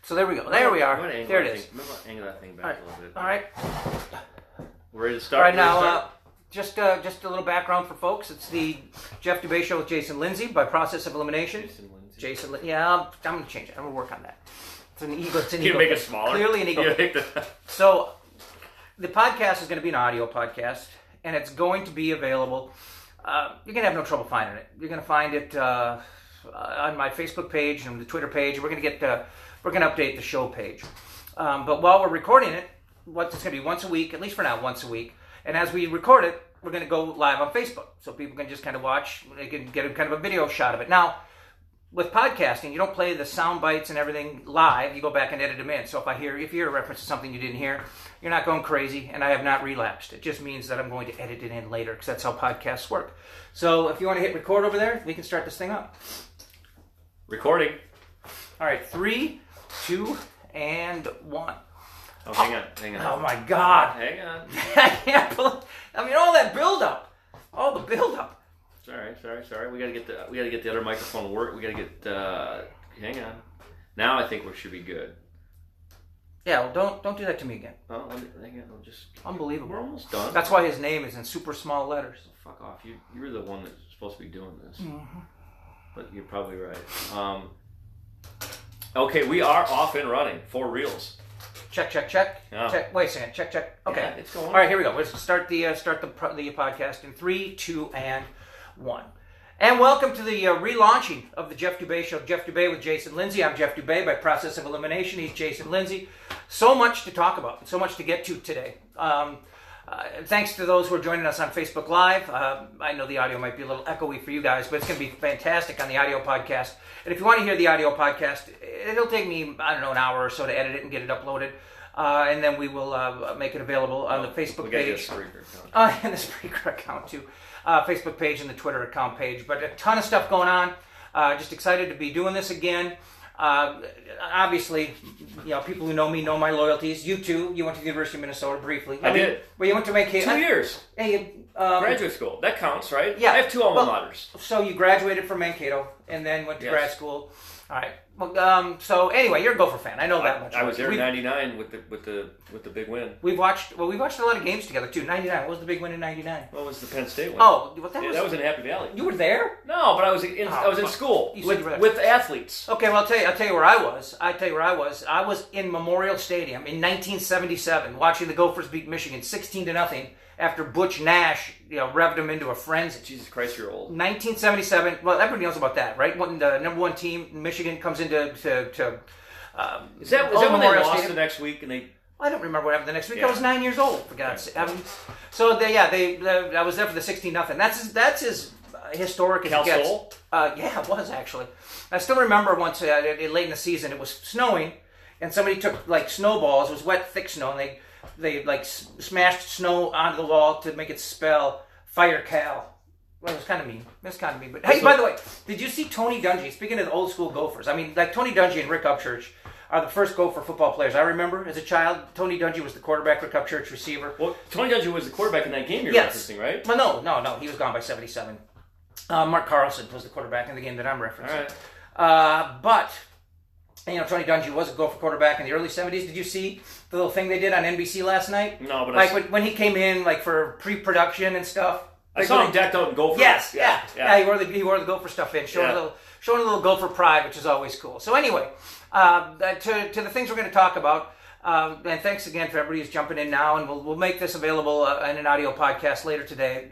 So there we go. There we are. There it is. Angle that thing back a little bit. All right. We're ready to start? All right, now, just a little background for folks. It's the Jeff Dubay Show with Jason Linse by process of elimination. Jason, yeah, I'm going to change it. I'm going to work on that. It's an ego. It's an Can ego. you make it smaller? Clearly an ego. So the podcast is going to be an audio podcast, and it's going to be available. You're going to have no trouble finding it. You're going to find it on my Facebook page and the Twitter page. We're going to update the show page. But while we're recording it, it's going to be once a week, at least for now, once a week. And as we record it, we're going to go live on Facebook, so people can just kind of watch. They can get a kind of a video shot of it. Now, with podcasting, you don't play the sound bites and everything live. You go back and edit them in. So if you hear a reference to something you didn't hear, you're not going crazy, and I have not relapsed. It just means that I'm going to edit it in later, because that's how podcasts work. So if you want to hit record over there, we can start this thing up. Recording. All right, 3, 2, and 1. Oh, hang on. Oh my God! Hang on. I can't believe. I mean, all that build-up, all the build-up. Sorry. We gotta get the other microphone to work. We gotta get. Hang on. Now I think we should be good. Yeah, well, don't do that to me again. Oh, hang on. We'll just. Unbelievable. We're almost done. That's why his name is in super small letters. Fuck off. You're the one that's supposed to be doing this. Mm-hmm. But you're probably right. Okay, we are off and running. 4 reels. Check. Oh. Check. Wait a second. Check. Okay, yeah, it's going. All right, here we go. Let's start the podcast in 3, 2, and 1. And welcome to the relaunching of the Jeff Dubay Show. Jeff Dubay with Jason Linse. I'm Jeff Dubay by process of elimination. He's Jason Linse. So much to talk about. So much to get to today. Thanks to those who are joining us on Facebook Live. I know the audio might be a little echoey for you guys, but it's going to be fantastic on the audio podcast. And if you want to hear the audio podcast, it'll take me, an hour or so to edit it and get it uploaded. And then we will make it available on the Facebook page. And the Spreaker account, too. Facebook page and the Twitter account page. But a ton of stuff going on. Just excited to be doing this again. Obviously, people who know me know my loyalties. You too. You went to the University of Minnesota briefly. I did. Well, you went to Mankato. 2 years. Hey, graduate school. That counts, right? Yeah. I have 2 alma maters. So you graduated from Mankato and then went to grad school. All right. Well, so anyway, you're a Gopher fan. I know that much. I was there in '99 with the big win. We watched a lot of games together too. '99. What was the big win in '99? What was the Penn State one? Oh, that was in Happy Valley. You were there? No, but I was in school with athletes. Okay, well I'll tell you where I was. I was in Memorial Stadium in 1977, watching the Gophers beat Michigan 16-0 after Butch Nash, revved them into a frenzy. Jesus Christ, you're old. 1977. Well, everybody knows about that, right? When the number 1 team, Michigan, comes into is that when they lost Stadium. The next week and they? I don't remember what happened the next week. I was 9 years old, for God's sake. So I was there for the 16-0. That's as historic as it gets. Yeah, it was actually. I still remember once late in the season, it was snowing, and somebody took snowballs. It was wet, thick snow, and they smashed snow onto the wall to make it spell Fire Cal. Well, it was kind of mean. But hey, by the way, did you see Tony Dungy? Speaking of the old school Gophers, Tony Dungy and Rick Upchurch are the first Gopher football players I remember as a child. Tony Dungy was the quarterback, Rick Upchurch receiver. Well, Tony Dungy was the quarterback in that game you're referencing, right? Well, no. He was gone by 77. Mark Carlson was the quarterback in the game that I'm referencing. All right. But Tony Dungy was a Gopher quarterback in the early 70s. Did you see the little thing they did on NBC last night? No, but when he came in, for pre-production and stuff. I saw him decked out in Gopher. Yes, yeah. He wore the Gopher stuff in, showing a little Gopher pride, which is always cool. So anyway, to the things we're going to talk about, and thanks again for everybody who's jumping in now, and we'll make this available in an audio podcast later today.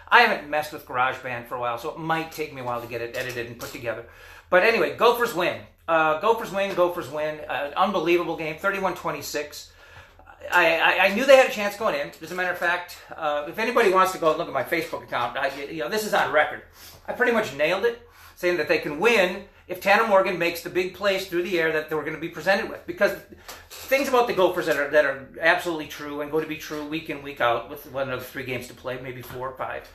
I haven't messed with GarageBand for a while, so it might take me a while to get it edited and put together. But anyway, Gophers win. Gophers win. Unbelievable game, 31-26. I knew they had a chance going in. As a matter of fact, if anybody wants to go and look at my Facebook account, this is on record. I pretty much nailed it, saying that they can win if Tanner Morgan makes the big plays through the air that they were going to be presented with. Because things about the Gophers that are absolutely true and going to be true week in, week out, with one of the 3 games to play, maybe 4 or 5,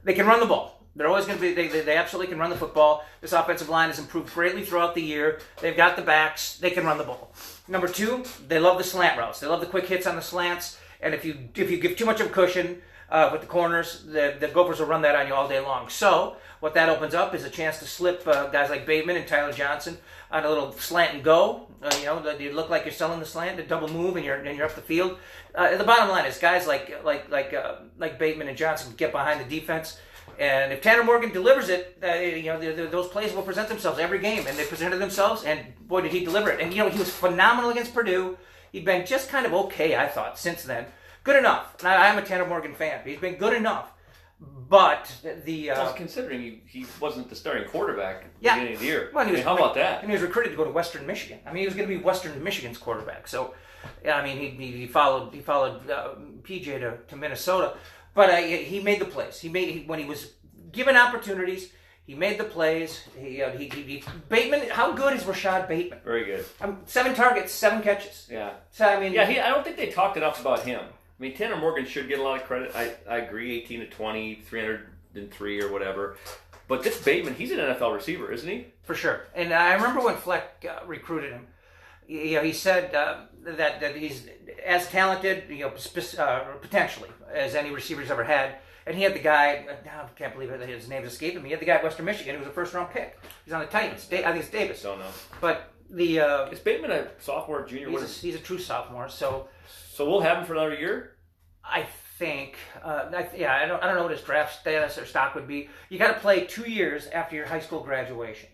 they can run the ball. They're always going to be. They absolutely can run the football. This offensive line has improved greatly throughout the year. They've got the backs. They can run the ball. Number 2, they love the slant routes. They love the quick hits on the slants. And if you give too much of a cushion with the corners, the Gophers will run that on you all day long. So what that opens up is a chance to slip guys like Bateman and Tyler Johnson on a little slant and go. You look like you're selling the slant, the double move, and you're up the field. The bottom line is guys like Bateman and Johnson get behind the defense, and if Tanner Morgan delivers it, those plays will present themselves every game, and they presented themselves, and boy did he deliver it. And he was phenomenal against Purdue. He'd been just kind of okay, I thought, since then. Good enough. And I'm a Tanner Morgan fan. He's been good enough. But considering he wasn't the starting quarterback at the beginning of the year. Well, how about that? And he was recruited to go to Western Michigan. I mean, he was going to be Western Michigan's quarterback. So, yeah, I mean, he followed PJ to Minnesota, but he made the plays. When he was given opportunities, he made the plays. Bateman. How good is Rashad Bateman? Very good. 7 targets, 7 catches. Yeah. So I mean, I don't think they talked enough about him. I mean, Tanner Morgan should get a lot of credit. I agree, 18 to 20, 303 or whatever. But this Bateman, he's an NFL receiver, isn't he? For sure. And I remember when Fleck recruited him, he said that he's as talented, potentially, as any receiver's ever had. And he had the guy, I can't believe his name's escaping me. He had the guy at Western Michigan who was a first-round pick. He's on the Titans. I think it's Davis. Don't know. But is Bateman a sophomore, junior? He's a true sophomore. So we'll have him for another year? I think. I don't know what his draft status or stock would be. You got to play 2 years after your high school graduation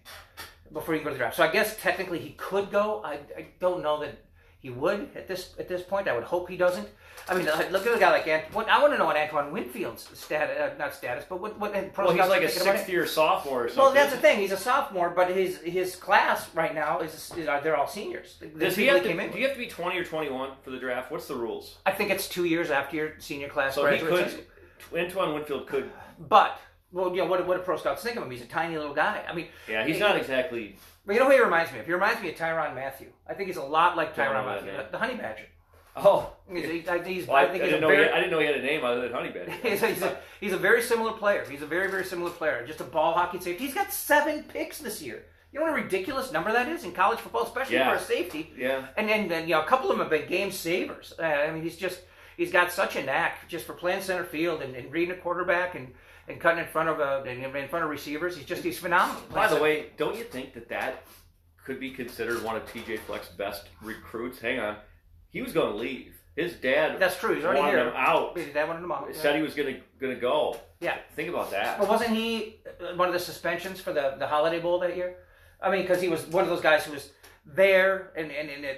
before you go to the draft. So I guess technically he could go. I don't know that he would at this point. I would hope he doesn't. I mean, look at a guy like I want to know what Antoine Winfield's status, but what well, he's like a 6th-year sophomore or something. Well, that's the thing. He's a sophomore, but his class right now is they're all seniors. Do you have to be 20 or 21 for the draft? What's the rules? I think it's 2 years after your senior class. So Antoine Winfield could. But what do pro scouts think of him? He's a tiny little guy. I mean, yeah, he's not exactly. But you know who he reminds me of? He reminds me of Tyrann Mathieu. I think he's a lot like Tyrann Mathieu, the honey badger. Oh, I didn't know he had a name other than Honey Badger. He's a very similar player. He's a very, very similar player. Just a ball hockey safety. He's got 7 picks this year. You know what a ridiculous number that is in college football, especially for a safety. Yeah. And then a couple of them have been game savers. I mean, he's got such a knack just for playing center field and reading a quarterback and cutting in front of receivers. He's phenomenal. By the way, don't you think that could be considered one of TJ Fleck's best recruits? Hang on. He was going to leave. His dad. That's true. He's already wanted here. him out. His dad wanted him out. Said he was going to go. Yeah. Think about that. Well, wasn't he one of the suspensions for the Holiday Bowl that year? I mean, because he was one of those guys who was there, and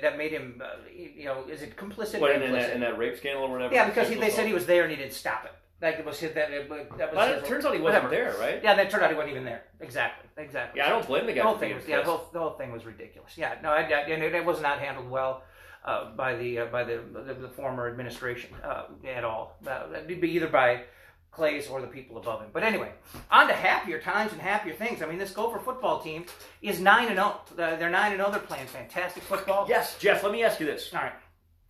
that made him, is it complicit? What, in that rape scandal or whatever? Yeah, because they said he was there and he didn't stop it. Like it was his, it turns out he wasn't there, right? Yeah, that turned out he wasn't even there. Exactly. Yeah, I don't blame the guy. The whole thing was ridiculous. Yeah, no, it was not handled well. By the former administration at all. It'd be either by Clays or the people above him. But anyway, on to happier times and happier things. I mean, this Gopher football team is 9-0. They're 9-0. They're playing fantastic football. Yes, Jeff. Let me ask you this. All right.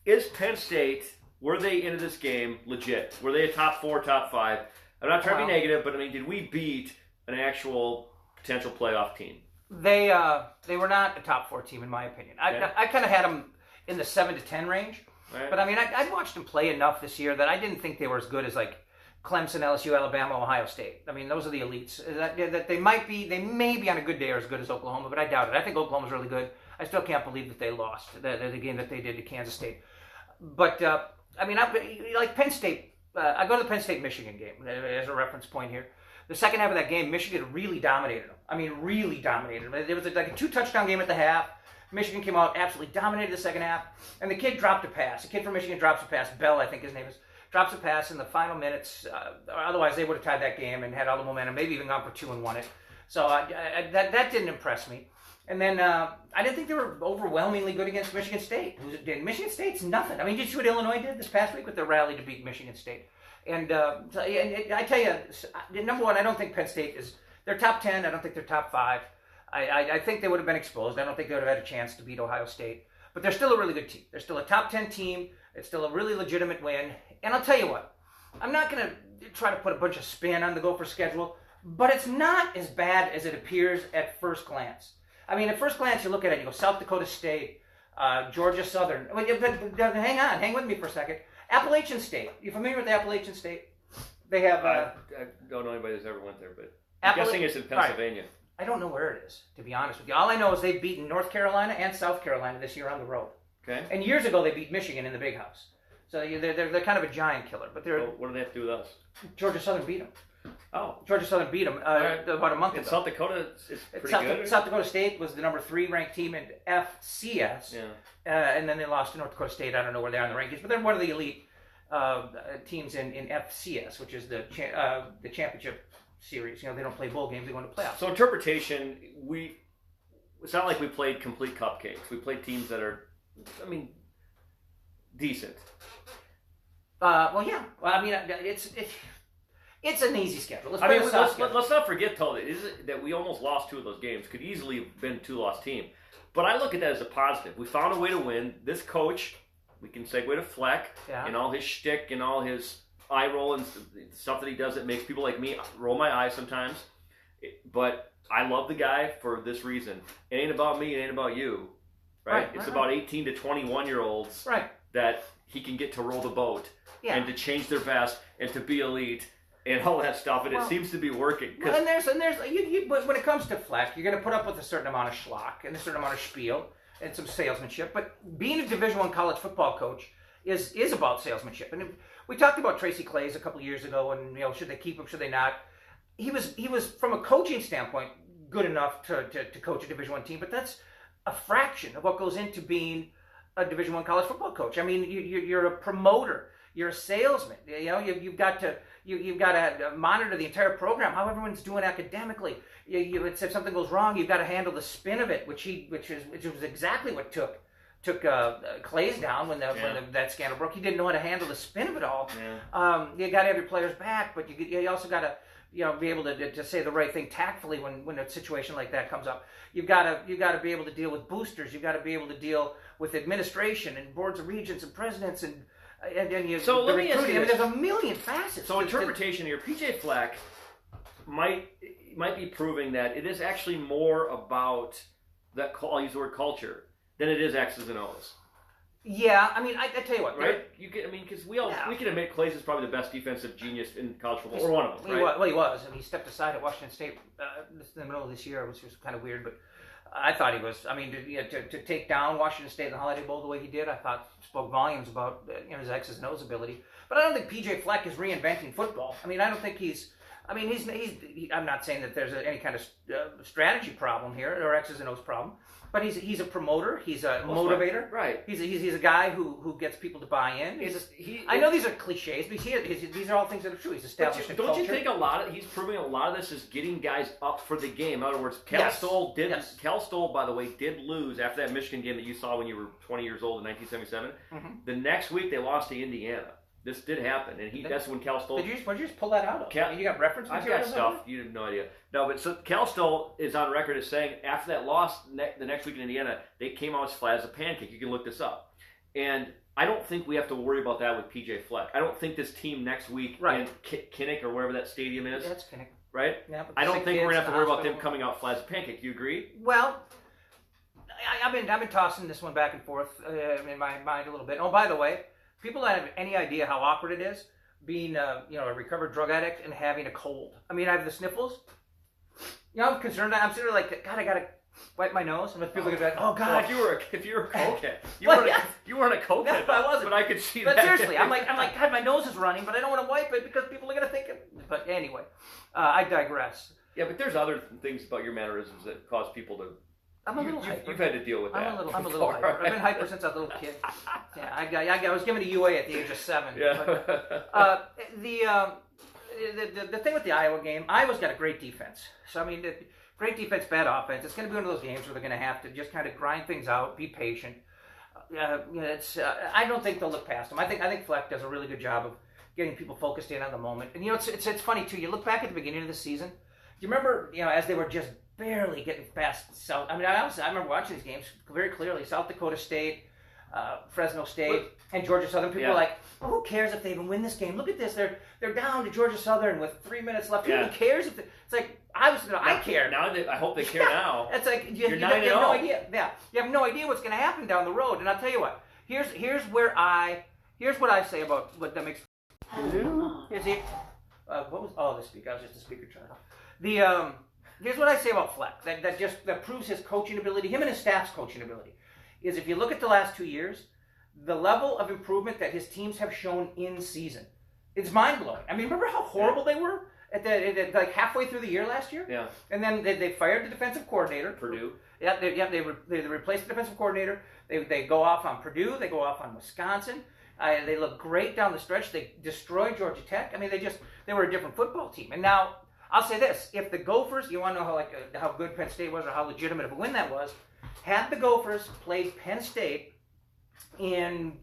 Is Penn State? Were they into this game legit? Were they a top 4, top 5? I'm not trying to be negative, but I mean, did we beat an actual potential playoff team? They were not a top 4 team in my opinion. Okay. I kind of had them in the 7 to 10 range. Right. But I mean, I'd watched them play enough this year that I didn't think they were as good as like Clemson, LSU, Alabama, Ohio State. I mean, those are the elites. That they may be on a good day or as good as Oklahoma, but I doubt it. I think Oklahoma's really good. I still can't believe that they lost the game that they did to Kansas State. But I mean, like Penn State. I go to the Penn State Michigan game as a reference point here. The second half of that game, Michigan really dominated them. I mean, really dominated them. There was like a 2-touchdown game at the half. Michigan came out, absolutely dominated the second half, and the kid dropped a pass. The kid from Michigan drops a pass. Bell, I think his name is, drops a pass in the final minutes. Otherwise, they would have tied that game and had all the momentum, maybe even gone for 2 and won it. So that didn't impress me. And then I didn't think they were overwhelmingly good against Michigan State. Michigan State's nothing. I mean, did you see what Illinois did this past week with their rally to beat Michigan State? And I tell you, number one, I don't think Penn State is, they're top 10. I don't think they're top 5. I think they would have been exposed. I don't think they would have had a chance to beat Ohio State. But they're still a really good team. They're still a top 10 team. It's still a really legitimate win. And I'll tell you what, I'm not going to try to put a bunch of spin on the Gopher schedule, but it's not as bad as it appears at first glance. I mean, at first glance, you look at it, you go South Dakota State, Georgia Southern. Hang with me for a second. Appalachian State. You familiar with Appalachian State? They have... I don't know anybody who's ever went there, but I'm guessing it's in Pennsylvania. I don't know where it is, to be honest with you. All I know is they've beaten North Carolina and South Carolina this year on the road. Okay. And years ago they beat Michigan in the Big House. So they're kind of a giant killer. But what do they have to do with us? Georgia Southern beat them. Oh. Georgia Southern beat them about a month ago. South Dakota is pretty good. South Dakota State was the number 3 ranked team in FCS. Yeah. And then they lost to North Dakota State. I don't know where they are in the rankings, but they're one of the elite teams in FCS, which is the championship series. They don't play bowl games; they go into playoffs. So interpretation, it's not like we played complete cupcakes. We played teams that are, decent. Well, yeah. Well, it's an easy schedule. Let's not forget though that we almost lost 2 of those games. Could easily have been a 2-loss team. But I look at that as a positive. We found a way to win. This coach, we can segue to Fleck and all his shtick and all his eye roll and stuff that he does that makes people like me roll my eyes sometimes. But I love the guy for this reason. It ain't about me. It ain't about you. Right? It's about 18 to 21-year-olds that he can get to roll the boat and to change their vest and to be elite and all that stuff. And it seems to be working. But when it comes to Fleck, you're going to put up with a certain amount of schlock and a certain amount of spiel and some salesmanship. But being a Division I college football coach is about salesmanship. And we talked about Tracy Claeys a couple of years ago, and should they keep him, should they not? He was from a coaching standpoint good enough to coach a Division I team, but that's a fraction of what goes into being a Division I college football coach. You're a promoter, you're a salesman. You've got to monitor the entire program, how everyone's doing academically. If something goes wrong, you've got to handle the spin of it, which was exactly what took Claeys down when that scandal broke. He didn't know how to handle the spin of it all. Yeah. You got to have your players back, but you also got to be able to say the right thing tactfully when a situation like that comes up. You've got to be able to deal with boosters. You've got to be able to deal with administration and boards of regents and presidents and so let me ask you this. There's a million facets. So interpretation here, PJ Fleck might be proving that it is actually more about that. I'll use the word culture than it is X's and O's. Yeah, I tell you what, right? Because we can admit Claeys is probably the best defensive genius in college football, or one of them. Right? He was, and he stepped aside at Washington State in the middle of this year, which was kind of weird, but I thought he was. To take down Washington State in the Holiday Bowl the way he did, I thought spoke volumes about his X's and O's ability. But I don't think PJ Fleck is reinventing football. I don't think he's. I'm not saying that there's any kind of strategy problem here or X's and O's problem. But he's a promoter. He's a motivator. Right. He's a guy who gets people to buy in. I know these are cliches, but these are all things that are true. He's established a culture. Don't you think he's proving a lot of this is getting guys up for the game? In other words, Cal Stoll, by the way, did lose after that Michigan game that you saw when you were 20 years old in 1977. Mm-hmm. The next week they lost to Indiana. This did happen, and that's when Cal Stoll. Did you just pull that out? You got reference material? I've got stuff. You have no idea. No, but so Cal Stoll is on record as saying after that loss the next week in Indiana, they came out as flat as a pancake. You can look this up, and I don't think we have to worry about that with PJ Fleck. I don't think this team next week in Kinnick or wherever that stadium is. Yeah, that's Kinnick. Right? Yeah, I don't think we're gonna have to worry about them coming out flat as a pancake. Do you agree? Well, I've been tossing this one back and forth in my mind a little bit. Oh, by the way. People don't have any idea how awkward it is being a recovered drug addict and having a cold. I have the sniffles. I'm concerned. I'm sort of like, God, I gotta wipe my nose. And people are gonna be like, oh God. Well, if you were a cokehead, you weren't a cokehead. No, I wasn't. But I could see but that. But seriously, I'm like, God, my nose is running, but I don't want to wipe it because people are gonna think it. But anyway, I digress. Yeah, but there's other things about your mannerisms that cause people to. I'm a little hyper. You've had to deal with that. I'm a little hyper. Right? I've been hyper since I was a little kid. Yeah, I was given a UA at the age of 7. Yeah. But, the thing with the Iowa game, Iowa's got a great defense. So great defense, bad offense. It's going to be one of those games where they're going to have to just kind of grind things out, be patient. I don't think they'll look past them. I think Fleck does a really good job of getting people focused in on the moment. And it's funny too. You look back at the beginning of the season. Do you remember as they were just barely getting past South. I remember watching these games very clearly. South Dakota State, Fresno State, and Georgia Southern. People are like, oh, who cares if they even win this game? Look at this. They're down to Georgia Southern with 3 minutes left. Who cares if it's like I care. Now I hope they care now. It's like you have no idea. Yeah, you have no idea what's going to happen down the road. And I'll tell you what. Here's what I say about what that makes. Here's it. What was the speaker? I was just a speaker trying. here's what I say about Fleck. That proves his coaching ability, him and his staff's coaching ability, is if you look at the last 2 years, the level of improvement that his teams have shown in season, it's mind-blowing. I mean, remember how horrible they were like halfway through the year last year? Yeah. And then they fired the defensive coordinator. Purdue. Yeah, they replaced the defensive coordinator. They go off on Purdue. They go off on Wisconsin. They look great down the stretch. They destroyed Georgia Tech. I mean, they were a different football team. And now, I'll say this. If the Gophers, you want to know how good Penn State was or how legitimate of a win that was, had the Gophers played Penn State in...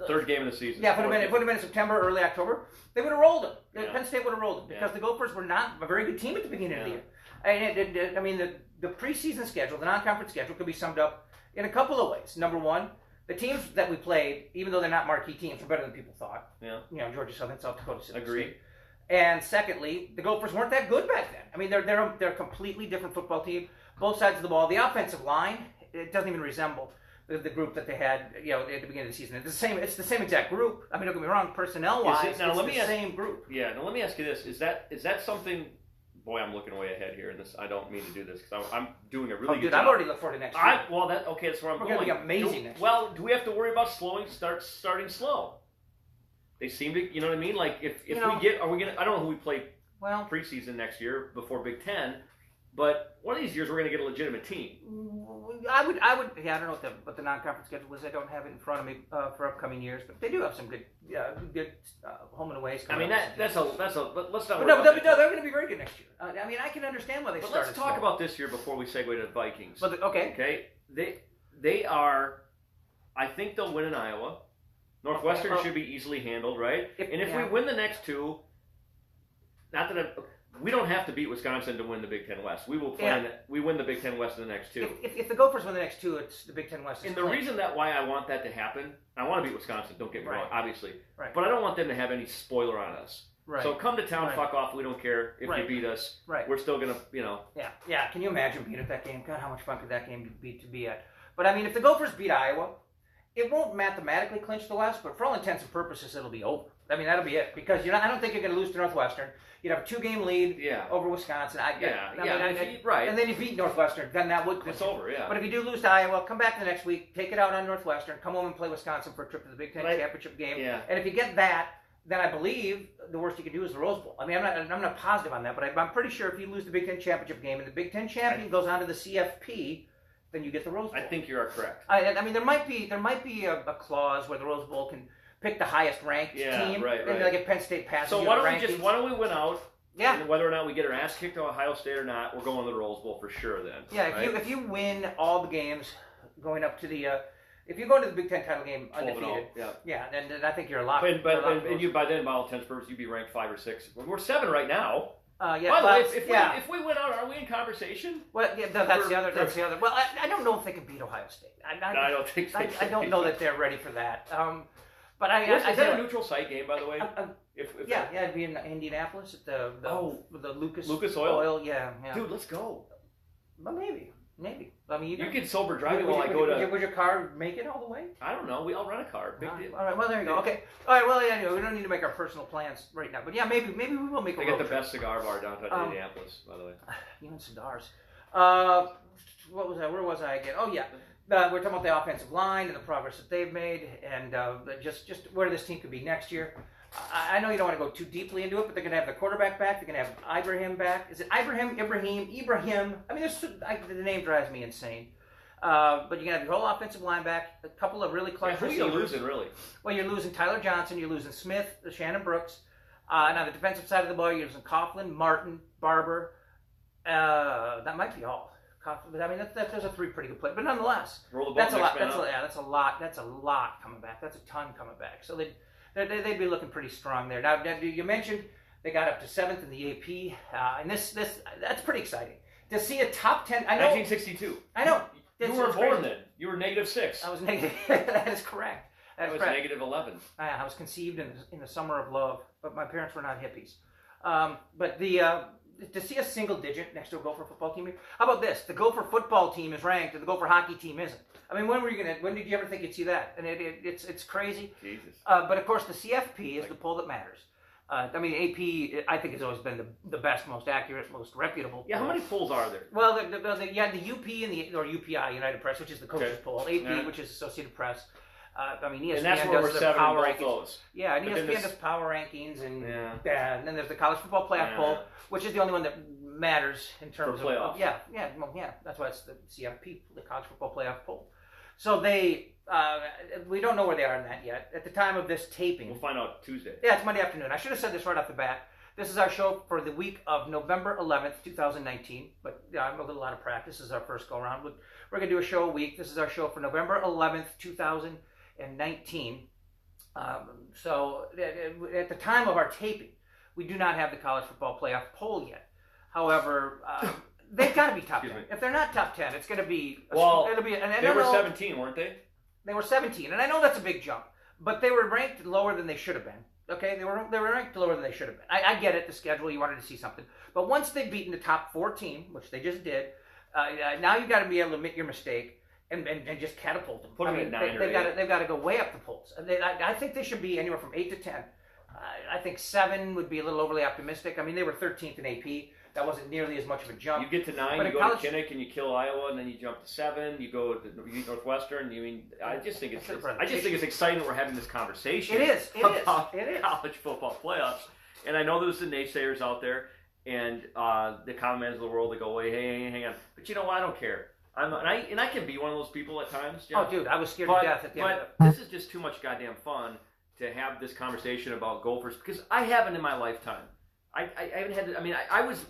Third game of the season. Yeah, put them in September, early October. They would have rolled them. Yeah. Penn State would have rolled them because the Gophers were not a very good team at the beginning of the year. And I mean, the preseason schedule, the non-conference schedule, could be summed up in a couple of ways. Number one, the teams that we played, even though they're not marquee teams, were better than people thought. Yeah. You know, Georgia Southern, South Dakota State. Agreed. And secondly, the Gophers weren't that good back then. I mean, they're a completely different football team. Both sides of the ball. The offensive line, it doesn't even resemble the group that they had, you know, at the beginning of the season. It's the same exact group. I mean, don't get me wrong, personnel-wise, it's the same group. Yeah. Now let me ask you this: is that something? Boy, I'm looking way ahead here, and this I don't mean to do this because I'm doing a really good job. I've already looked forward to next year. That's where I'm going. We're going to be amazing next year. Well, do we have to worry about starting slow? They seem to, you know what I mean? Like if we get, are we gonna? I don't know who we play preseason next year before Big Ten. But one of these years, we're going to get a legitimate team. I would. Yeah, I don't know what the non-conference schedule is. I don't have it in front of me for upcoming years, but they do have some good home and aways. I mean, let's not. No, they're going to be very good next year. I mean, I can understand why they started. But let's talk about this year before we segue to the Vikings. Okay. They are. I think they'll win in Iowa. Northwestern should be easily handled, right? If we win the next two, not that we don't have to beat Wisconsin to win the Big Ten West. We will plan. We win the Big Ten West in the next two. If the Gophers win the next two, it's the Big Ten West. And the reason why I want that to happen, I want to beat Wisconsin. Don't get me wrong, obviously. Right. But I don't want them to have any spoiler on us. Right. So come to town, fuck off. We don't care if you beat us. Right. We're still gonna, Yeah. Can you imagine being at that game? God, how much fun could that game be at? But I mean, if the Gophers beat Iowa, it won't mathematically clinch the West, but for all intents and purposes, it'll be over. I mean, that'll be it because I don't think you're going to lose to Northwestern. You'd have a 2-game lead over Wisconsin. Right. And then you beat Northwestern, then that would clinch. It's over, yeah. But if you do lose to Iowa, come back the next week, take it out on Northwestern, come home and play Wisconsin for a trip to the Big Ten championship game. Yeah. And if you get that, then I believe the worst you can do is the Rose Bowl. I mean, I'm not positive on that, but I'm pretty sure if you lose the Big Ten championship game and the Big Ten champion goes on to the CFP, then you get the Rose Bowl. I think you are correct. I mean, there might be a clause where the Rose Bowl can pick the highest ranked team. Right. And like if Penn State passes. So why don't we win out? Yeah. And whether or not we get our ass kicked to Ohio State or not, we're going to the Rose Bowl for sure. Then. Yeah. If you win all the games going up to the if you go into the Big Ten title game undefeated, then I think you're a lot. And by then, by all intents and purposes, you'd be ranked 5 or 6. We're 7 right now. By the way, if we win out, are we in conversation? Well, that's the other. Well, I don't know if they can beat Ohio State. I don't think so. I don't know that they're ready for that. But is that a neutral site game, by the way? It'd be in Indianapolis at the Lucas Oil. Yeah. Dude, let's go. Well, maybe. I mean, you can sober drive while I go to. Would your car make it all the way? I don't know. I'll rent a car. Big deal. All right. Well, there you go. Okay. All right. Well, yeah. We don't need to make our personal plans right now. But yeah, maybe we will make a. They got the best cigar bar downtown Indianapolis, by the way. Even cigars. What was that? Where was I again? Oh yeah. We're talking about the offensive line and the progress that they've made, and just where this team could be next year. I know you don't want to go too deeply into it, but they're going to have the quarterback back. They're going to have Ibrahim back. Is it Ibrahim? I mean, the name drives me insane. But you're going to have your whole offensive line back, a couple of really clutch receivers. Who are you losing, really? Well, you're losing Tyler Johnson. You're losing Smith, Shannon Brooks. And on the defensive side of the ball, you're losing Coughlin, Martin, Barber. That might be all. But I mean, those are 3 pretty good players. But nonetheless, that's a lot. That's a lot. That's a lot coming back. That's a ton coming back. So they'd be looking pretty strong there. Now, you mentioned they got up to 7th in the AP, and that's pretty exciting to see a top 10. I know. 1962. I know. You weren't born then. You were -6. I was negative. That is correct. I was -11. I was conceived in the summer of love, but my parents were not hippies. But to see a single digit next to a Gopher football team. How about this? The Gopher football team is ranked, and the Gopher hockey team isn't. I mean, when did you ever think you'd see that? And it's crazy. Jesus. But of course, the CFP is the poll that matters. I mean, AP, I think, has always been the best, most accurate, most reputable. Yeah, how many polls are there? Well, the UP and or UPI, United Press, which is the coaches poll. AP, which is Associated Press. I mean, ESPN and that's where does we're the power both rankings. those. Yeah, and ESPN does power rankings, and then there's the college football playoff poll, which is the only one that matters in terms of playoffs. That's why it's the CFP, the college football playoff poll. So we don't know where they are in that yet. At the time of this taping, we'll find out Tuesday. Yeah, it's Monday afternoon. I should have said this right off the bat. This is our show for the week of November 11th, 2019. But I'm a little out of practice. This is our first go around. We're going to do a show a week. This is our show for November 11th, 2019. So at the time of our taping, we do not have the college football playoff poll yet. However, they've got to be top 10. If they're not top 10, it's going to be... it'll be. And they were 17, weren't they? They were 17, and I know that's a big jump, but they were ranked lower than they should have been. Okay, they were ranked lower than they should have been. I get it, the schedule, you wanted to see something, but once they've beaten the top 14, which they just did, now you've got to be able to admit your mistake and just catapult them. Put them at 9 or 8. They've got to go way up the polls. I think they should be anywhere from 8 to 10. I think 7 would be a little overly optimistic. I mean, they were 13th in AP. That wasn't nearly as much of a jump. You get to 9, you go to Kinnick, and you kill Iowa, and then you jump to 7. You go to Northwestern. I just think it's exciting that we're having this conversation. It is. About college football playoffs. And I know there's the naysayers out there, and the common man of the world that go, "Wait, hey, hang on." But you know what? I don't care. I can be one of those people at times. John. Oh, dude, I was scared to death at the end of it. This is just too much goddamn fun to have this conversation about Gophers because I haven't in my lifetime. I haven't had.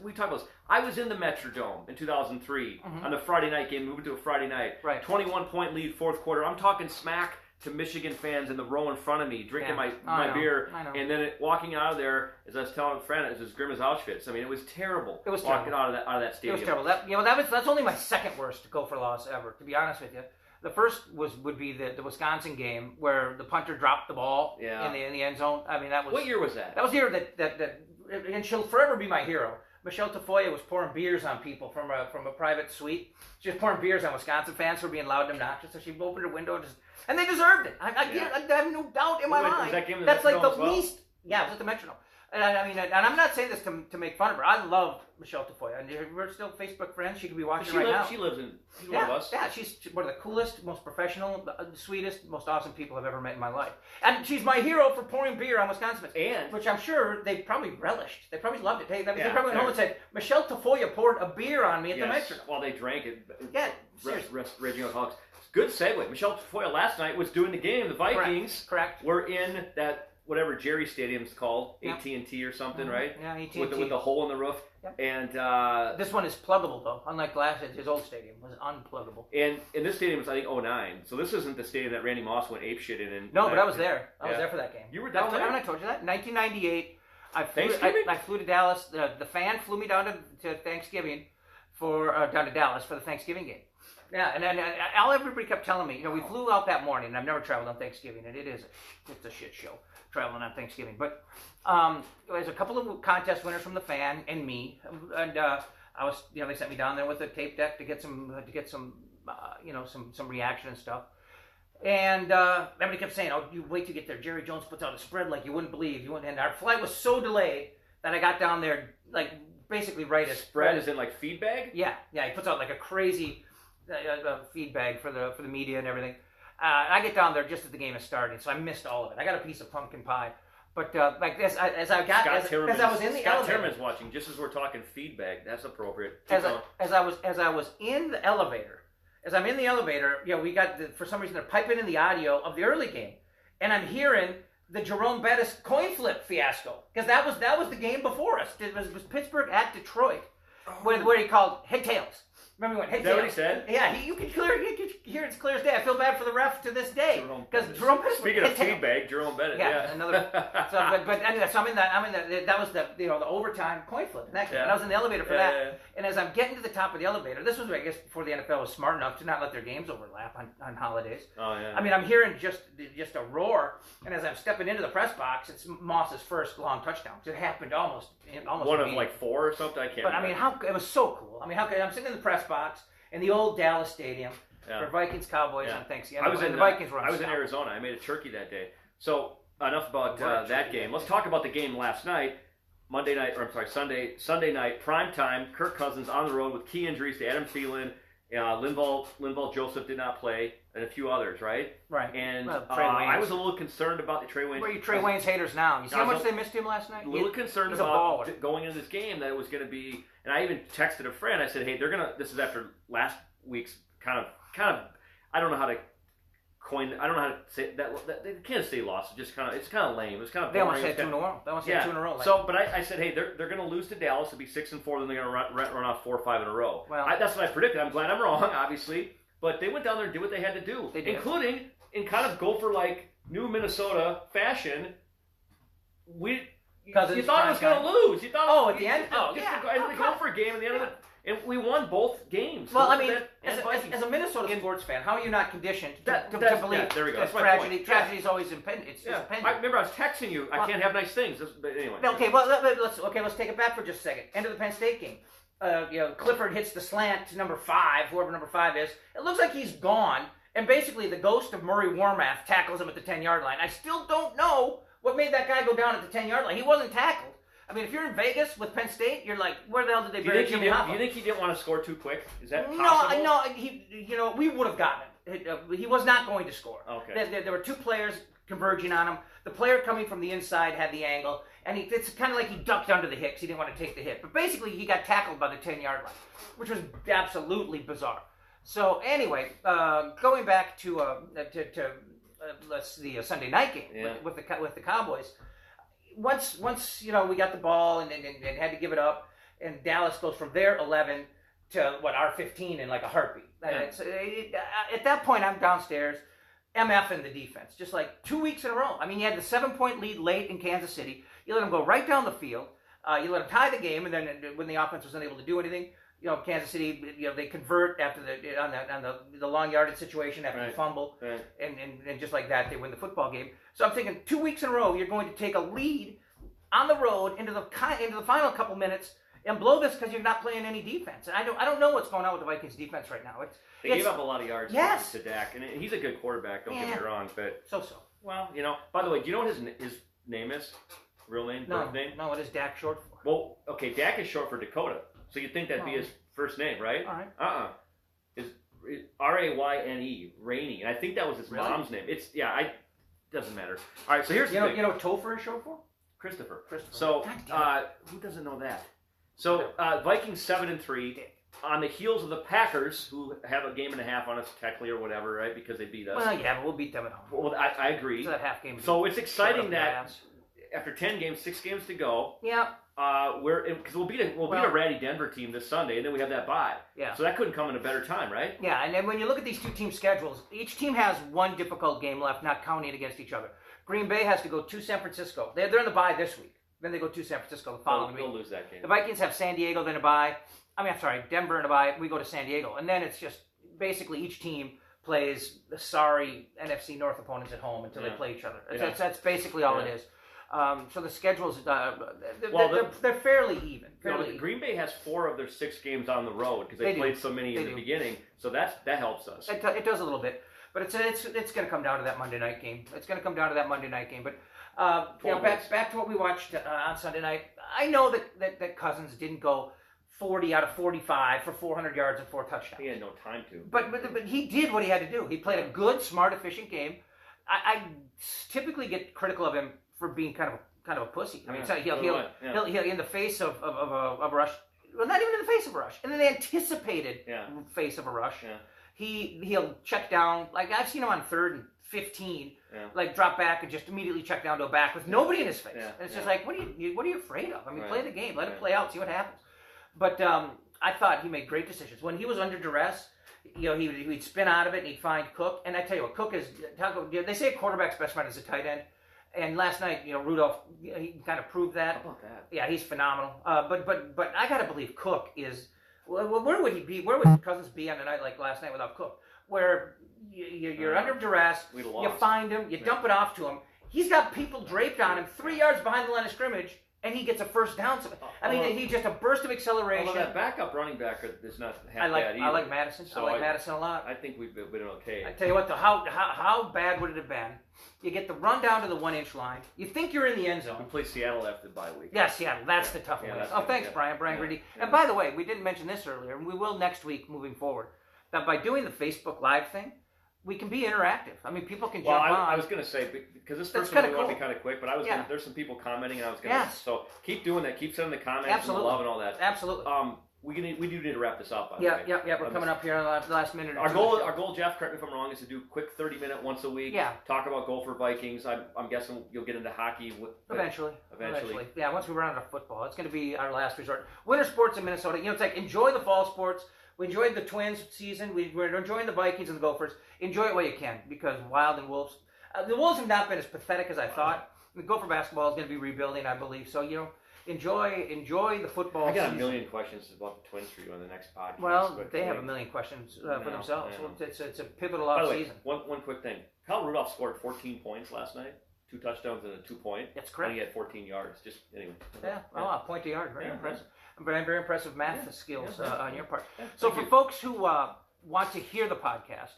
We talked about this. I was in the Metrodome in 2003 on the Friday night game, moving to a Friday night. Right. 21-point lead, fourth quarter. I'm talking smack to Michigan fans in the row in front of me, drinking my beer, and then walking out of there, as I was telling a friend, it was as grim as Auschwitz. I mean, it was terrible. It was walking terrible. out of that stadium. It was terrible. That's only my second worst Gopher loss ever, to be honest with you. The first would be the Wisconsin game where the punter dropped the ball in the end zone. I mean, that was... What year was that? That was the year that and she'll forever be my hero. Michelle Tafoya was pouring beers on people from a private suite. She was pouring beers on Wisconsin fans for being loud and obnoxious. So she opened her window and they deserved it. I have no doubt in my mind. That game That's like the least. Yeah, it was at the Metronome. And I'm not saying this to make fun of her. I love Michelle Tafoya, and we're still Facebook friends. She could be watching right now. She's one of us. Yeah, she's one of the coolest, most professional, the sweetest, most awesome people I've ever met in my life. And she's my hero for pouring beer on Wisconsin fans, which I'm sure they probably relished. They probably loved it. They probably went home and said, Michelle Tafoya poured a beer on me at the Metronome. Well, they drank it. Yeah, Raging Alcoholics. Good segue. Michelle Tafoya last night was doing the game. The Vikings were in that... whatever Jerry Stadium's called, AT&T or something, right? Yeah, AT&T. With the hole in the roof. Yep. And this one is pluggable, though. Unlike his old stadium was unpluggable. And this stadium was, I think, 09. So this isn't the stadium that Randy Moss went apeshit in. No, but I was there. I was there for that game. You were down there? Haven't I told you that? 1998. Thanksgiving? I flew to Dallas. The fan flew me down to Thanksgiving down to Dallas for the Thanksgiving game. Yeah, and then everybody kept telling me, we flew out that morning, and I've never traveled on Thanksgiving, and it's a shit show traveling on Thanksgiving. But there's a couple of contest winners from the fan and me, and I was, they sent me down there with a tape deck to get some reaction and stuff. And everybody kept saying, "Oh, you wait to get there. Jerry Jones puts out a spread like you wouldn't believe." And our flight was so delayed that I got down there basically right as spread. Is it like feed bag? Yeah. He puts out like a crazy feed bag for the media and everything. I get down there just as the game is starting, so I missed all of it. I got a piece of pumpkin pie, but as I was in the elevator, Scott Timmerman's watching. Just as we're talking feedback, that's appropriate. As I was in the elevator, as I'm in the elevator, we got for some reason they're piping in the audio of the early game, and I'm hearing the Jerome Bettis coin flip fiasco because that was the game before us. It was Pittsburgh at Detroit, where he called head tails. Remember he went, "Hey, is that what he said?" Yeah, you can hear it's clear as day. I feel bad for the ref to this day because Jerome Bettis. Speaking of feedback, Jerome Bettis. Yeah. Another. But anyway, so I'm in that. That was the overtime coin flip. And I was in the elevator for that. Yeah. And as I'm getting to the top of the elevator, this was I guess before the NFL was smart enough to not let their games overlap on holidays. Oh yeah. I mean, I'm hearing just a roar, and as I'm stepping into the press box, it's Moss's first long touchdown. It happened almost one of like 4 or something. I can't. But remember. It was so cool. I mean, I'm sitting in the press box in the old Dallas Stadium for Vikings Cowboys on Thanksgiving. I was in Arizona. I made a turkey that day. So enough about that game. Let's talk about the game last night. Sunday night, prime time. Kirk Cousins on the road with key injuries to Adam Thielen. Linval Joseph did not play, and a few others, right? Right. And I was a little concerned about the Trey Waynes. Where are you Trey Waynes haters now? You see how much they missed him last night? A little concerned about going into this game that it was going to be, and I even texted a friend. I said, "Hey, they're gonna." This is after last week's kind of. I don't know how to say that. They can't say loss. It's kind of lame. It's kind of. They almost said 2 in a row. Like. So, but I said, hey, they're going to lose to Dallas. It'll be 6-4. Then they're going to run off 4 or 5 in a row. Well, that's what I predicted. I'm glad I'm wrong, obviously. But they went down there and did what they had to do, including in kind of Gopher like new Minnesota fashion. You thought it was going to lose. You thought, at the end? The Gopher game at the end of it. And we won both games. Well, I mean, as a Minnesota sports fan, how are you not conditioned to believe there we go. that tragedy is always impending? I remember I was texting you. I can't have nice things. But anyway. Okay, well, let's take it back for just a second. End of the Penn State game. Clifford hits the slant to number 5, whoever number 5 is. It looks like he's gone, and basically the ghost of Murray Warmath tackles him at the 10-yard line. I still don't know what made that guy go down at the 10-yard line. He wasn't tackled. I mean, if you're in Vegas with Penn State, you're like, where the hell did they bury Jimmy Hoffa? Do you think he didn't want to score too quick? Is that possible? No. We would have gotten him. He was not going to score. Okay. There were 2 players converging on him. The player coming from the inside had the angle, and it's kind of like he ducked under the hit because he didn't want to take the hit. But basically, he got tackled by the 10-yard line, which was absolutely bizarre. So anyway, going back to the Sunday night game with the Cowboys. Once we got the ball and had to give it up, and Dallas goes from their 11 to our 15 in like a heartbeat. At that point, I'm downstairs, MFing the defense, just like 2 weeks in a row. I mean, you had the 7-point lead late in Kansas City. You let them go right down the field. You let them tie the game, and then when the offense was unable to do anything, Kansas City, they convert after the long yardage situation after the fumble, and just like that, they win the football game. So I'm thinking 2 weeks in a row, you're going to take a lead on the road into the final couple minutes and blow this because you're not playing any defense. And I don't know what's going on with the Vikings defense right now. They gave up a lot of yards to Dak, and he's a good quarterback. Don't get me wrong, but so. Well, By the way, do you know what his name is? Real name? No. Birth name? No. What is Dak short for? Well, okay, Dak is short for Dakota. So you'd think that'd be his first name, right? All right. It's Rayne, Rainey, and I think that was his mom's name. Doesn't matter. All right, so here's the thing. You know what Topher is short for? Christopher. So who doesn't know that? So Vikings 7-3 on the heels of the Packers, who have a game and a half on us technically or whatever, right? Because they beat us. Well, yeah, but we'll beat them at home. Well, I agree. So that half game. So it's exciting that after 10 games, 6 games to go. Yeah. Because we'll beat a ratty Denver team this Sunday, and then we have that bye. Yeah. So that couldn't come in a better time, right? Yeah, and then when you look at these 2 team schedules, each team has one difficult game left, not counting against each other. Green Bay has to go to San Francisco. They're in the bye this week. Then they go to San Francisco the following week. They'll lose that game. The Vikings have San Diego, then a bye. Denver in a bye. We go to San Diego, and then it's just basically each team plays the sorry NFC North opponents at home until they play each other. That's basically all it is. So the schedules, they're fairly even. Green Bay has 4 of their 6 games on the road because they played so many in the beginning. So that helps us. It does a little bit, but it's going to come down to that Monday night game. But back to what we watched on Sunday night. I know that Cousins didn't go 40 out of 45 for 400 yards and 4 touchdowns. He had no time to. But he did what he had to do. He played a good, smart, efficient game. I typically get critical of him for being kind of a pussy. I mean, he'll in the face of a rush. Well, not even in the face of a rush. In the anticipated face of a rush. Yeah. He'll check down. Like I've seen him on 3rd and 15, like drop back and just immediately check down to a back with nobody in his face. Yeah. And it's just like, what are you afraid of? I mean, play the game, let it play out, see what happens. But I thought he made great decisions when he was under duress. He'd spin out of it and he'd find Cook. And I tell you what, Cook is. They say a quarterback's best friend is a tight end. And last night, Rudolph, he kind of proved that. How about that? Yeah, he's phenomenal. But I gotta believe Cook is. Well, where would he be? Where would Cousins be on a night like last night without Cook? Where you're under duress, you find him, you dump it off to him. He's got people draped on him 3 yards behind the line of scrimmage, and he gets a first down. I mean, he just a burst of acceleration. Although that backup running back is not half bad either. I like Madison. So I like Madison a lot. I think we've been okay. I tell you what, how bad would it have been? You get the run down to the 1-inch line. You think you're in the end zone. We play Seattle after the bye week. Yeah, Seattle. That's the tough one. Oh, thanks, Brian. Brian Greedy. Yeah. And by the way, we didn't mention this earlier, and we will next week moving forward. That by doing the Facebook Live thing, we can be interactive. I mean, people can jump on. I was going to say, because this first one we want to be kind of quick, but there's some people commenting, and I was going to so keep doing that. Keep sending the comments and the love and all that. Absolutely. We do need to wrap this up. By the way. Yeah. We're coming up here on the last minute. Our goal, Jeff, correct me if I'm wrong, is to do quick 30-minute once a week. Yeah. Talk about Gopher Vikings. I'm guessing you'll get into hockey. Eventually. Yeah, once we run out of football, it's going to be our last resort. Winter sports in Minnesota. You know, it's like enjoy the fall sports. We enjoyed the Twins season. We're enjoying the Vikings and the Gophers. Enjoy it while you can, because Wild and Wolves. The Wolves have not been as pathetic as I thought. The Gopher basketball is going to be rebuilding, I believe. So, you know, enjoy the football season. I got a million questions about the Twins for you on the next podcast. Well, they have a million questions for themselves. It's a pivotal off-season. One quick thing. Kyle Rudolph scored 14 points last night. 2 touchdowns and a 2-point. That's correct. And he had 14 yards. Just anyway. Yeah. Oh, a point a yard. Very impressive. Very impressive math skills on your part. So for folks who want to hear the podcast,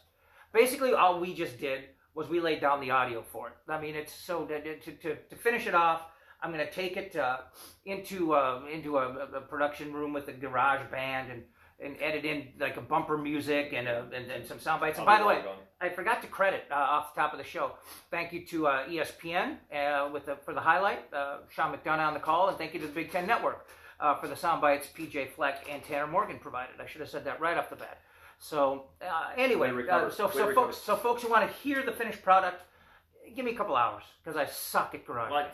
basically all we just did was we laid down the audio for it. I mean, it's so to finish it off. I'm going to take it into a production room with a garage band and edit in like a bumper music and some sound bites. And by the way, I forgot to credit off the top of the show. Thank you to ESPN for the highlight, Sean McDonough on the call, and thank you to the Big Ten Network for the sound bites PJ Fleck and Tanner Morgan provided. I should have said that right off the bat. So anyway, so folks who want to hear the finished product, give me a couple hours because I suck at garage. Well,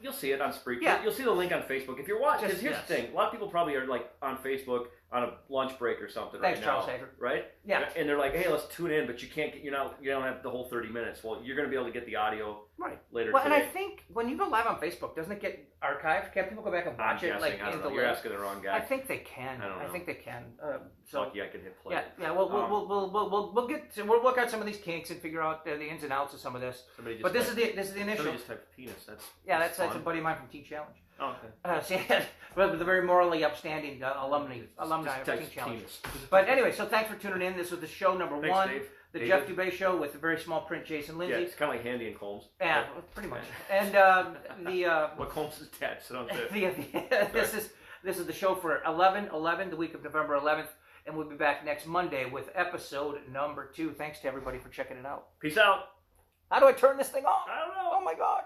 you'll see it on Spreaker. Yeah. You'll see the link on Facebook if you're watching. Because here's the thing: a lot of people probably are like on Facebook on a lunch break or something. Thanks, right Charles now, Hager. Right? Yeah. And they're like, "Hey, let's tune in," but you can't. You don't have the whole 30 minutes. Well, you're going to be able to get the audio later. Well, today. and I think when you go live on Facebook, doesn't it get archived? Can people go back and watch it? Like, I don't know. You're asking the wrong guy. I think they can. I don't know. I think they can. Lucky I can hit play. Yeah. We'll work out some of these kinks and figure out the ins and outs of some of this. But this is the initial. Somebody just typed penis. That's a buddy of mine from Teen Challenge. Oh, okay. The very morally upstanding alumni of Teen Challenge. But anyway, so thanks for tuning in. This was the show number 1, Dave. the Jeff Dubay Show with the very small print Jason Lindsay. Yeah, it's kind of like Handy and Combs. Yeah, pretty much. And what Combs is dad? Sit on this is the show for 11/11, the week of November 11th, and we'll be back next Monday with episode number 2. Thanks to everybody for checking it out. Peace out. How do I turn this thing off? I don't know. Oh my God.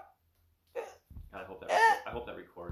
I hope that records.